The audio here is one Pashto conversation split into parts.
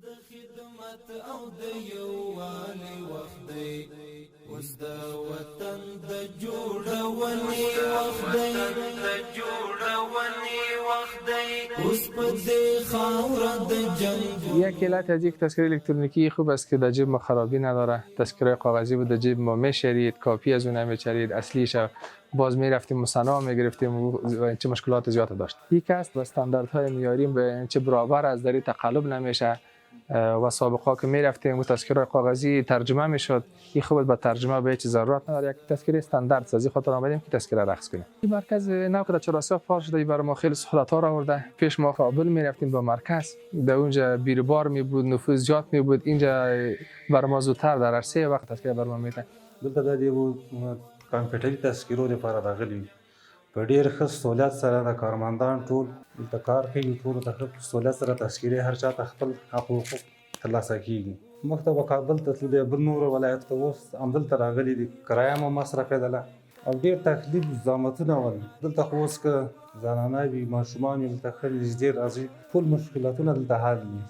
د خدمت او د یووالي وخت دی، اوس د وطن د جوړونې وخت دی، اوس په دې خاوره د جنگ. یک علت از یک تذکره الکترونیکی خوب است که در جیب ما خرابی نداره. تذکره کاغذی بود در جیب ما میشرید، کاپی از اون میچرید، اصلیش باز میرفتیم مصنع میگرفتیم و چه مشکلات زیاد داشت. یک است و استانداردهای معیاری به چه برابر از دری تقلب نمیشه و سابقا که میرفتیم و تذکره کاغذی ترجمه میشد، این خوب به ترجمه به هیچ ضرورت نداره. یک تذکره استاندارد از این خاطر آمدیم که تذکره رقص کنیم. این مرکز نو که در چهارراه فعال شده برای ما خیلی سهولت ها آورده. پیش ما کابل میرفتیم به مرکز، در اونجا بیروبار می بود، نفوذ زیاد می بود. اینجا برای ما زودتر در عرصه وقت تذکره برای ما میده. دلته د دې کمپیوټري تذکرو لپاره راغلي په ډېر ښه سهولت سره د کارمندان ټول دلته کار کوي، ټولو ته ښه سهولت سره تذکرې هر چا ته خپل حق و حقوق ترلاسه کېږي. موږ ته به کابل ته تلو، بل نورو ولایتو ته اوس همدلته راغلي دي، کرایه مو مصرفېدله او ډېر تکلیف زحمتونه ول. دلته خو اوس که زنانه وي ماشومان وي دلته ښه نږدې راځي، ټول مشکلاتونه دلته حل دي.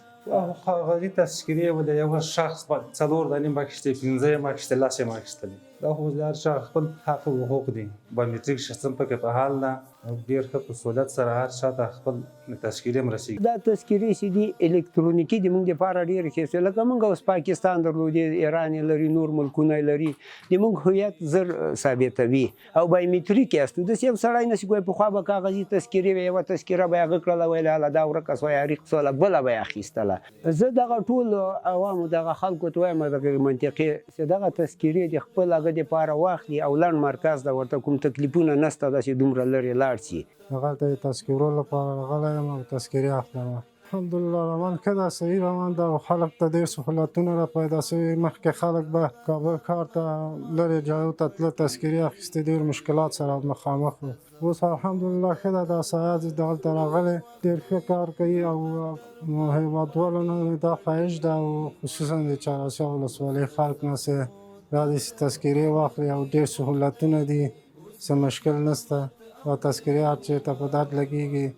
کاغذي تذکرې به د یو شخص 4 دانې مه اخیستې، 15 یې مه اخیستې، 10 یې مه اخیستلې. دا خو د هر چا خپل حق و حقوق دي. بایومټریک سیستم پکې فعال ده او ډېر ښه په سهولت سره هر چا ته خپل تذکرې هم رسېږي. دا تذکرې چې دي الکترونیکي دي، موږ دپاره ډېرې ښې شوې. لکه موږ اوس پاکستان درلودې، ایران یې لري، نور ملکونه یې لري. د موږ هویت زر ثابتوي او بایومټریک یې استو. داسې یو سړی نشي کوی پخوا به کاغذي تذکرې وې، یوه تذکره به یې هغه کړله، ویل هله دا ورکه سوه یا ریق سوله، بله به یې اخیستله. زه دغه ټول عوامو دغه خلکو ته وایم دغه منطقې چې دغه تذکرې د خپل هغه دپاره واخلي او لنډ مرکز ته ورته کوم تکلیفونه نشته داسې دومره لرې لاړ شي. هغلته د تذکرو لپاره راغلی یم او تذکرې اخلم. الحمدلله روان ښه ده، صحیح روان ده او خلک ته ډېر سهولتونه را پیدا شوي. مخکې خلک به کابل ښار ته لرې ځایو ته تله، تذکرې اخیستې، ډېر مشکلات سره مخامخ وو. اوس الحمدلله ښه ده، دا سیاح چې دلته راغلی ډېر ښه کار کوي او هېوادوالو نه دا خواهش ده او خصوصا د چهاراسیاب ولسوالۍ خلک نه چې دا داسې تذکرې واخلي او ډېر سهولتونه دي، څه مشکل نشته او تذکرې هر چېرته په درد لګېږي.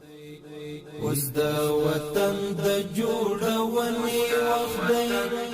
اوس د وطن د جوړونې وخت دی.